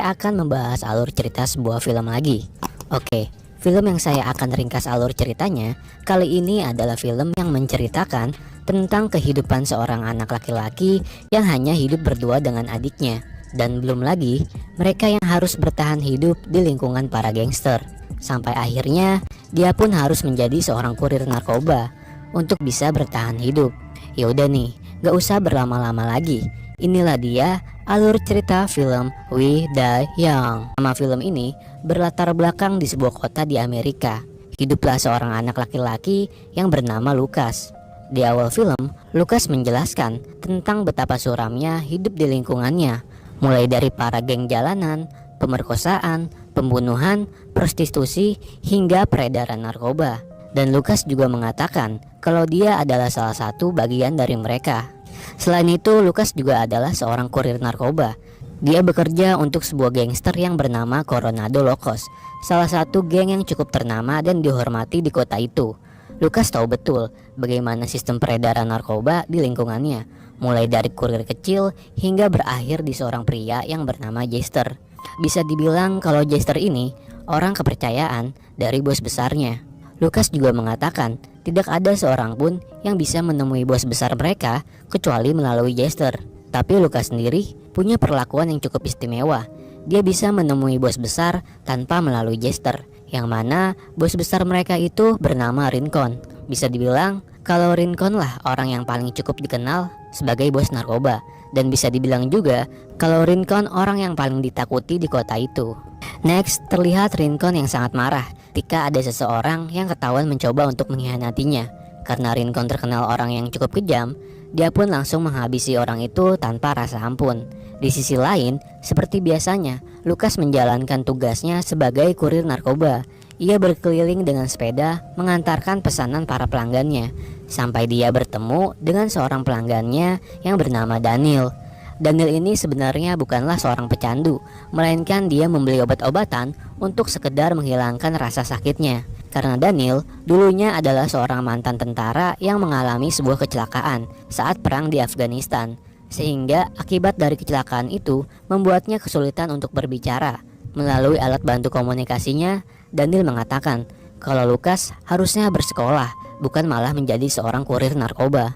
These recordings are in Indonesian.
saya akan membahas alur cerita sebuah film lagi. Oke, film yang saya akan ringkas alur ceritanya kali ini adalah film yang menceritakan tentang kehidupan seorang anak laki-laki yang hanya hidup berdua dengan adiknya. Dan belum lagi mereka yang harus bertahan hidup di lingkungan para gangster. Sampai akhirnya dia pun harus menjadi seorang kurir narkoba untuk bisa bertahan hidup. Yaudah nih, gak usah berlama-lama lagi. Inilah dia alur cerita film We Die Young. Nama film ini berlatar belakang di sebuah kota di Amerika. Hiduplah seorang anak laki-laki yang bernama Lucas. Di awal film, Lucas menjelaskan tentang betapa suramnya hidup di lingkungannya, mulai dari para geng jalanan, pemerkosaan, pembunuhan, prostitusi, hingga peredaran narkoba. Dan Lucas juga mengatakan kalau dia adalah salah satu bagian dari mereka. Selain itu, Lucas juga adalah seorang kurir narkoba. Dia bekerja untuk sebuah gangster yang bernama Coronado Locos, salah satu geng yang cukup ternama dan dihormati di kota itu. Lucas tahu betul bagaimana sistem peredaran narkoba di lingkungannya, mulai dari kurir kecil hingga berakhir di seorang pria yang bernama Jester. Bisa dibilang kalau Jester ini orang kepercayaan dari bos besarnya. Lucas juga mengatakan tidak ada seorang pun yang bisa menemui bos besar mereka kecuali melalui Jester. Tapi Lucas sendiri punya perlakuan yang cukup istimewa. Dia bisa menemui bos besar tanpa melalui Jester, yang mana bos besar mereka itu bernama Rincon. Bisa dibilang kalau Rincon lah orang yang paling cukup dikenal sebagai bos narkoba. Dan bisa dibilang juga kalau Rincon orang yang paling ditakuti di kota itu. Next, terlihat Rincon yang sangat marah ketika ada seseorang yang ketahuan mencoba untuk mengkhianatinya. Karena Rincon terkenal orang yang cukup kejam, dia pun langsung menghabisi orang itu tanpa rasa ampun. Di sisi lain, seperti biasanya, Lucas menjalankan tugasnya sebagai kurir narkoba. Ia berkeliling dengan sepeda mengantarkan pesanan para pelanggannya, sampai dia bertemu dengan seorang pelanggannya yang bernama Daniel. Daniel ini sebenarnya bukanlah seorang pecandu, melainkan dia membeli obat-obatan untuk sekedar menghilangkan rasa sakitnya. Karena Daniel dulunya adalah seorang mantan tentara yang mengalami sebuah kecelakaan saat perang di Afghanistan, sehingga akibat dari kecelakaan itu membuatnya kesulitan untuk berbicara. Melalui alat bantu komunikasinya, Daniel mengatakan kalau Lucas harusnya bersekolah, bukan malah menjadi seorang kurir narkoba.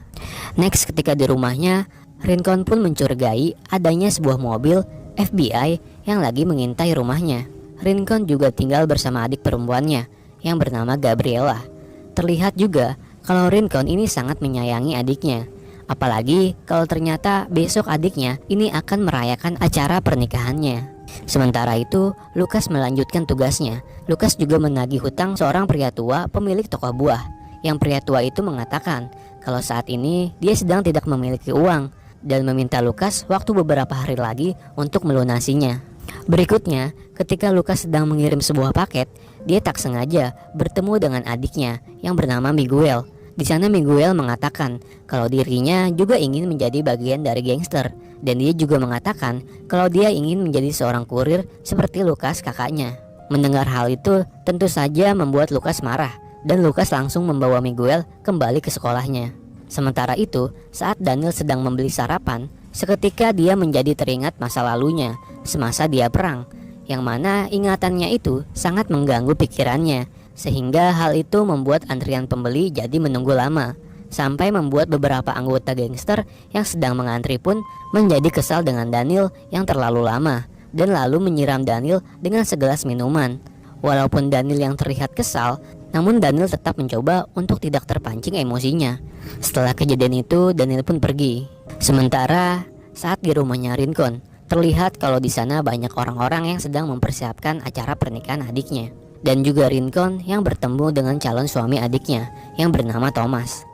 Next, ketika di rumahnya, Rincon pun mencurigai adanya sebuah mobil FBI yang lagi mengintai rumahnya. Rincon juga tinggal bersama adik perempuannya yang bernama Gabriela. Terlihat juga kalau Rincon ini sangat menyayangi adiknya. Apalagi kalau ternyata besok adiknya ini akan merayakan acara pernikahannya. Sementara itu, Lucas melanjutkan tugasnya. Lucas juga menagih hutang seorang pria tua pemilik toko buah. Yang pria tua itu mengatakan kalau saat ini dia sedang tidak memiliki uang dan meminta Lucas waktu beberapa hari lagi untuk melunasinya. Berikutnya, ketika Lucas sedang mengirim sebuah paket, dia tak sengaja bertemu dengan adiknya yang bernama Miguel. Di sana Miguel mengatakan kalau dirinya juga ingin menjadi bagian dari gangster, dan dia juga mengatakan kalau dia ingin menjadi seorang kurir seperti Lucas kakaknya. Mendengar hal itu tentu saja membuat Lucas marah, dan Lucas langsung membawa Miguel kembali ke sekolahnya. Sementara itu, saat Daniel sedang membeli sarapan, seketika dia menjadi teringat masa lalunya semasa dia perang, yang mana ingatannya itu sangat mengganggu pikirannya, sehingga hal itu membuat antrian pembeli jadi menunggu lama, sampai membuat beberapa anggota gangster yang sedang mengantri pun menjadi kesal dengan Daniel yang terlalu lama, dan lalu menyiram Daniel dengan segelas minuman. Walaupun Daniel yang terlihat kesal, namun Daniel tetap mencoba untuk tidak terpancing emosinya. Setelah kejadian itu, Daniel pun pergi. Sementara saat di rumahnya Rincon, terlihat kalau di sana banyak orang-orang yang sedang mempersiapkan acara pernikahan adiknya. Dan juga Rincon yang bertemu dengan calon suami adiknya yang bernama Thomas.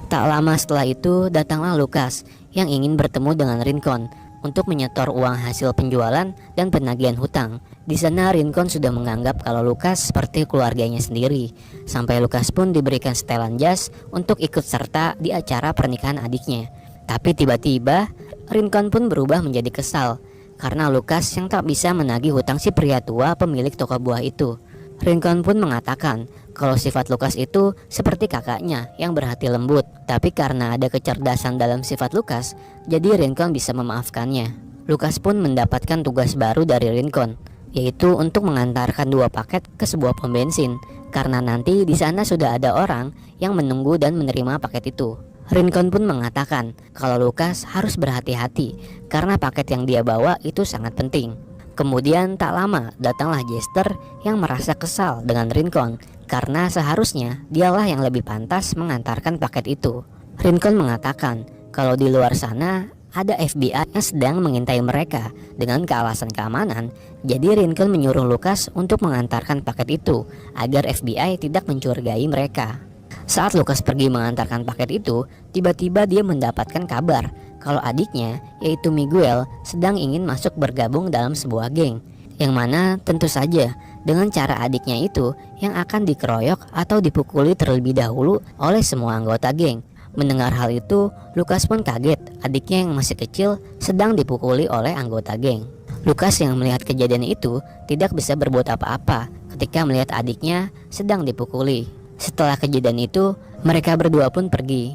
Tak lama setelah itu datanglah Lucas yang ingin bertemu dengan Rincon untuk menyetor uang hasil penjualan dan penagihan hutang. Di sana Rincon sudah menganggap kalau Lucas seperti keluarganya sendiri, sampai Lucas pun diberikan setelan jas untuk ikut serta di acara pernikahan adiknya. Tapi tiba-tiba Rincon pun berubah menjadi kesal karena Lucas yang tak bisa menagih hutang si pria tua pemilik toko buah itu. Rincon pun mengatakan kalau sifat Lucas itu seperti kakaknya yang berhati lembut, tapi karena ada kecerdasan dalam sifat Lucas, jadi Rincon bisa memaafkannya. Lukas pun mendapatkan tugas baru dari Rincon, yaitu untuk mengantarkan 2 paket ke sebuah pom bensin, karena nanti di sana sudah ada orang yang menunggu dan menerima paket itu. Rincon pun mengatakan kalau Lukas harus berhati-hati karena paket yang dia bawa itu sangat penting. Kemudian tak lama datanglah Jester yang merasa kesal dengan Rincon karena seharusnya dialah yang lebih pantas mengantarkan paket itu. Rincon mengatakan kalau di luar sana ada FBI yang sedang mengintai mereka dengan alasan keamanan. Jadi Rincon menyuruh Lukas untuk mengantarkan paket itu agar FBI tidak mencurigai mereka. Saat Lukas pergi mengantarkan paket itu, tiba-tiba dia mendapatkan kabar kalau adiknya, yaitu Miguel, sedang ingin masuk bergabung dalam sebuah geng, yang mana tentu saja dengan cara adiknya itu yang akan dikeroyok atau dipukuli terlebih dahulu oleh semua anggota geng. Mendengar hal itu, Lukas pun kaget adiknya yang masih kecil sedang dipukuli oleh anggota geng. Lukas yang melihat kejadian itu tidak bisa berbuat apa-apa ketika melihat adiknya sedang dipukuli. Setelah kejadian itu, mereka berdua pun pergi.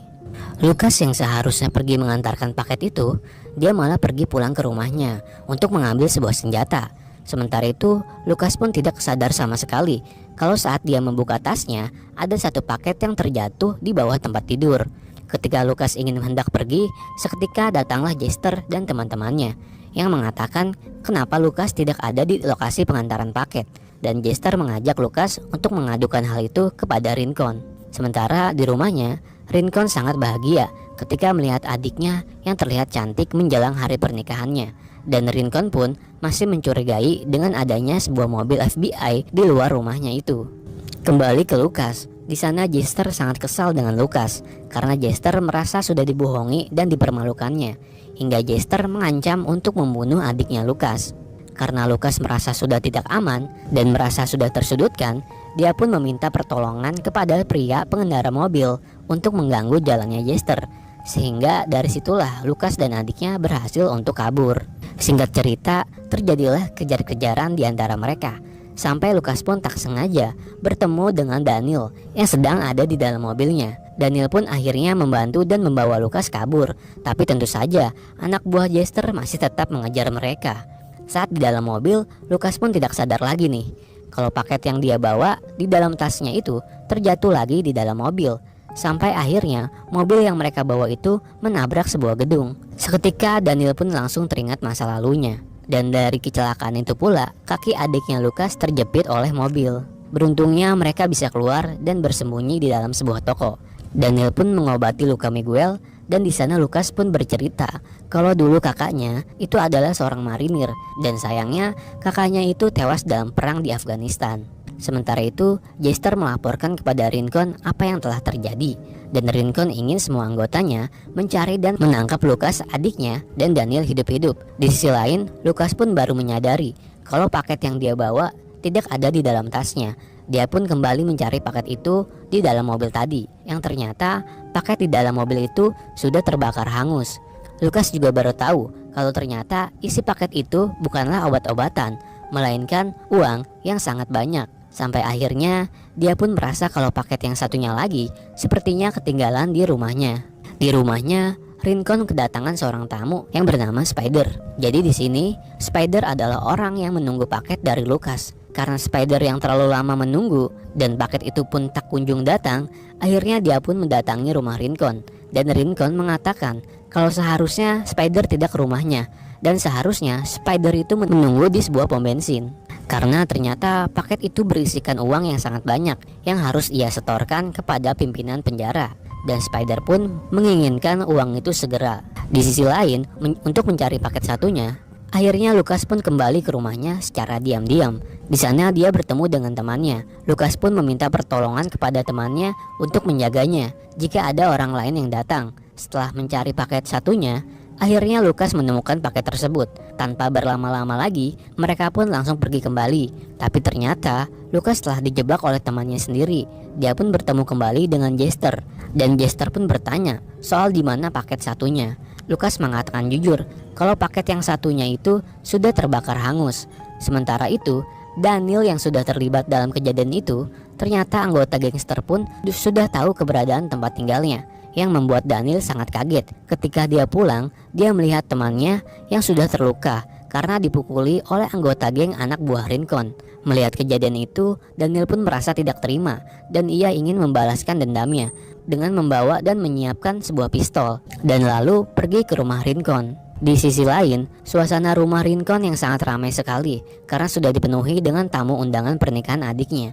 Lukas yang seharusnya pergi mengantarkan paket itu, dia malah pergi pulang ke rumahnya untuk mengambil sebuah senjata. Sementara itu, Lukas pun tidak sadar sama sekali kalau saat dia membuka tasnya, ada satu paket yang terjatuh di bawah tempat tidur. Ketika Lukas ingin hendak pergi, seketika datanglah Jester dan teman-temannya yang mengatakan kenapa Lukas tidak ada di lokasi pengantaran paket, dan Jester mengajak Lukas untuk mengadukan hal itu kepada Rincon. Sementara di rumahnya, Rincon sangat bahagia ketika melihat adiknya yang terlihat cantik menjelang hari pernikahannya, dan Rincon pun masih mencurigai dengan adanya sebuah mobil FBI di luar rumahnya itu. Kembali ke Lukas. Di sana Jester sangat kesal dengan Lukas karena Jester merasa sudah dibohongi dan dipermalukannya, hingga Jester mengancam untuk membunuh adiknya Lukas. Karena Lukas merasa sudah tidak aman dan merasa sudah tersudutkan, dia pun meminta pertolongan kepada pria pengendara mobil untuk mengganggu jalannya Jester. Sehingga dari situlah Lukas dan adiknya berhasil untuk kabur. Singkat cerita, terjadilah kejar-kejaran di antara mereka. Sampai Lukas pun tak sengaja bertemu dengan Daniel yang sedang ada di dalam mobilnya. Daniel pun akhirnya membantu dan membawa Lukas kabur. Tapi tentu saja anak buah Jester masih tetap mengejar mereka. Saat di dalam mobil, Lukas pun tidak sadar lagi nih kalau paket yang dia bawa di dalam tasnya itu terjatuh lagi di dalam mobil. Sampai akhirnya mobil yang mereka bawa itu menabrak sebuah gedung. Seketika Daniel pun langsung teringat masa lalunya. Dan dari kecelakaan itu pula, kaki adiknya Lukas terjepit oleh mobil. Beruntungnya mereka bisa keluar dan bersembunyi di dalam sebuah toko. Daniel pun mengobati luka Miguel, dan di sana Lukas pun bercerita kalau dulu kakaknya itu adalah seorang marinir, dan sayangnya kakaknya itu tewas dalam perang di Afghanistan. Sementara itu, Jester melaporkan kepada Rincon apa yang telah terjadi, dan Rincon ingin semua anggotanya mencari dan menangkap Lukas adiknya dan Daniel hidup-hidup. Di sisi lain, Lukas pun baru menyadari kalau paket yang dia bawa tidak ada di dalam tasnya. Dia pun kembali mencari paket itu di dalam mobil tadi, yang ternyata paket di dalam mobil itu sudah terbakar hangus. Lukas juga baru tahu kalau ternyata isi paket itu bukanlah obat-obatan, melainkan uang yang sangat banyak. Sampai akhirnya dia pun merasa kalau paket yang satunya lagi sepertinya ketinggalan di rumahnya. Di rumahnya, Rincon kedatangan seorang tamu yang bernama Spider. Jadi di sini, Spider adalah orang yang menunggu paket dari Lukas. Karena Spider yang terlalu lama menunggu dan paket itu pun tak kunjung datang, akhirnya dia pun mendatangi rumah Rincon. Dan Rincon mengatakan kalau seharusnya Spider tidak ke rumahnya, dan seharusnya Spider itu menunggu di sebuah pom bensin. Karena ternyata paket itu berisikan uang yang sangat banyak yang harus ia setorkan kepada pimpinan penjara, dan Spider pun menginginkan uang itu segera. Di sisi lain, untuk mencari paket satunya, akhirnya Lukas pun kembali ke rumahnya secara diam-diam. Di sana dia bertemu dengan temannya. Lukas pun meminta pertolongan kepada temannya untuk menjaganya jika ada orang lain yang datang. Setelah mencari paket satunya, akhirnya Lukas menemukan paket tersebut. Tanpa berlama-lama lagi, mereka pun langsung pergi kembali. Tapi ternyata Lukas telah dijebak oleh temannya sendiri. Dia pun bertemu kembali dengan Jester, dan Jester pun bertanya soal di mana paket satunya. Lukas mengatakan jujur kalau paket yang satunya itu sudah terbakar hangus. Sementara itu, Daniel yang sudah terlibat dalam kejadian itu, ternyata anggota gangster pun sudah tahu keberadaan tempat tinggalnya, yang membuat Daniel sangat kaget. Ketika dia pulang, dia melihat temannya yang sudah terluka karena dipukuli oleh anggota geng anak buah Rincon. Melihat kejadian itu, Daniel pun merasa tidak terima dan ia ingin membalaskan dendamnya dengan membawa dan menyiapkan sebuah pistol dan lalu pergi ke rumah Rincon. Di sisi lain, suasana rumah Rincon yang sangat ramai sekali karena sudah dipenuhi dengan tamu undangan pernikahan adiknya.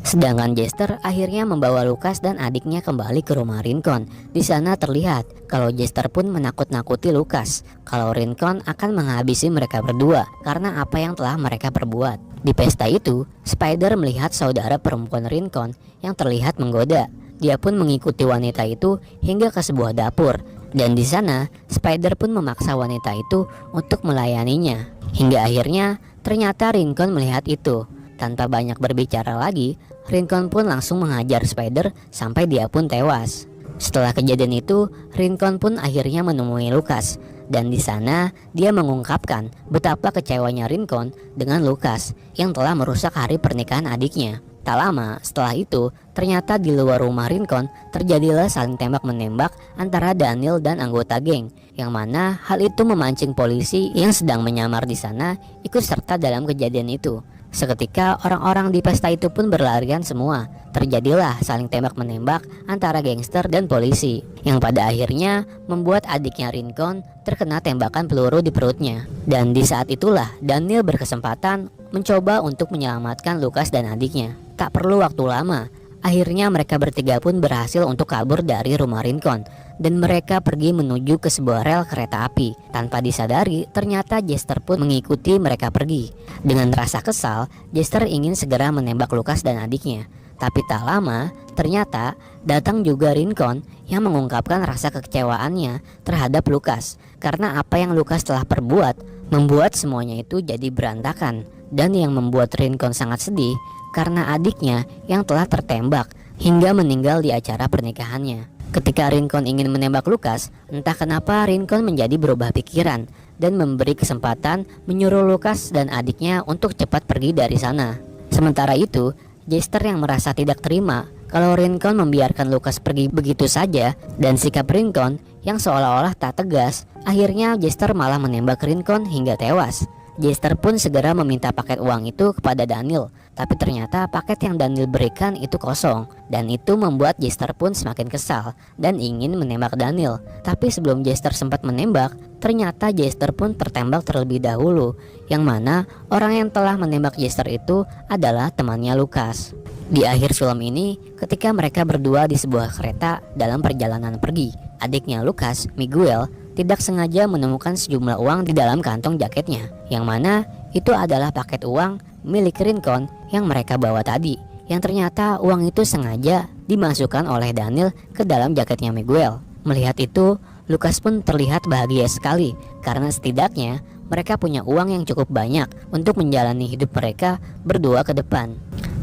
Sedangkan Jester akhirnya membawa Lucas dan adiknya kembali ke rumah Rincon. Di sana terlihat kalau Jester pun menakut-nakuti Lucas kalau Rincon akan menghabisi mereka berdua karena apa yang telah mereka perbuat. Di pesta itu, Spider melihat saudara perempuan Rincon yang terlihat menggoda. Dia pun mengikuti wanita itu hingga ke sebuah dapur. Dan di sana, Spider pun memaksa wanita itu untuk melayaninya. Hingga akhirnya, ternyata Rincon melihat itu. Tanpa banyak berbicara lagi, Rincon pun langsung menghajar Spider sampai dia pun tewas. Setelah kejadian itu, Rincon pun akhirnya menemui Lucas. Dan di sana, dia mengungkapkan betapa kecewanya Rincon dengan Lucas yang telah merusak hari pernikahan adiknya. Tak lama setelah itu, ternyata di luar rumah Rincon terjadilah saling tembak-menembak antara Daniel dan anggota geng, yang mana hal itu memancing polisi yang sedang menyamar di sana ikut serta dalam kejadian itu. Seketika orang-orang di pesta itu pun berlarian semua. Terjadilah saling tembak-menembak antara gangster dan polisi, yang pada akhirnya membuat adiknya Rincon terkena tembakan peluru di perutnya. Dan di saat itulah Daniel berkesempatan mencoba untuk menyelamatkan Lucas dan adiknya. Tak perlu waktu lama, akhirnya mereka bertiga pun berhasil untuk kabur dari rumah Rincon. Dan mereka pergi menuju ke sebuah rel kereta api. Tanpa disadari, ternyata Jester pun mengikuti mereka pergi. Dengan rasa kesal, Jester ingin segera menembak Lucas dan adiknya. Tapi tak lama, ternyata datang juga Rincon yang mengungkapkan rasa kekecewaannya terhadap Lucas. Karena apa yang Lucas telah perbuat, membuat semuanya itu jadi berantakan. Dan yang membuat Rincon sangat sedih, karena adiknya yang telah tertembak hingga meninggal di acara pernikahannya. Ketika Rincon ingin menembak Lucas, entah kenapa Rincon menjadi berubah pikiran dan memberi kesempatan menyuruh Lucas dan adiknya untuk cepat pergi dari sana. Sementara itu, Jester yang merasa tidak terima kalau Rincon membiarkan Lucas pergi begitu saja, dan sikap Rincon yang seolah-olah tak tegas, akhirnya Jester malah menembak Rincon hingga tewas. Jester pun segera meminta paket uang itu kepada Daniel, tapi ternyata paket yang Daniel berikan itu kosong. Dan itu membuat Jester pun semakin kesal dan ingin menembak Daniel. Tapi sebelum Jester sempat menembak, ternyata Jester pun tertembak terlebih dahulu, yang mana orang yang telah menembak Jester itu adalah temannya Lucas. Di akhir film ini, ketika mereka berdua di sebuah kereta dalam perjalanan pergi, adiknya Lucas, Miguel, tidak sengaja menemukan sejumlah uang di dalam kantong jaketnya, yang mana itu adalah paket uang milik Rincon yang mereka bawa tadi, yang ternyata uang itu sengaja dimasukkan oleh Daniel ke dalam jaketnya Miguel. Melihat itu, Lucas pun terlihat bahagia sekali karena setidaknya mereka punya uang yang cukup banyak untuk menjalani hidup mereka berdua ke depan.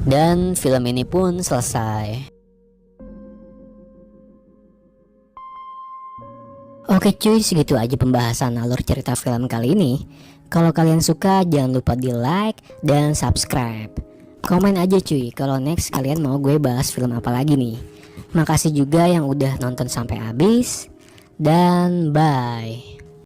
Dan film ini pun selesai. Oke cuy, segitu aja pembahasan alur cerita film kali ini. Kalau kalian suka, jangan lupa di like dan subscribe. Komen aja cuy kalau next kalian mau gue bahas film apa lagi nih. Makasih juga yang udah nonton sampai habis. Dan bye.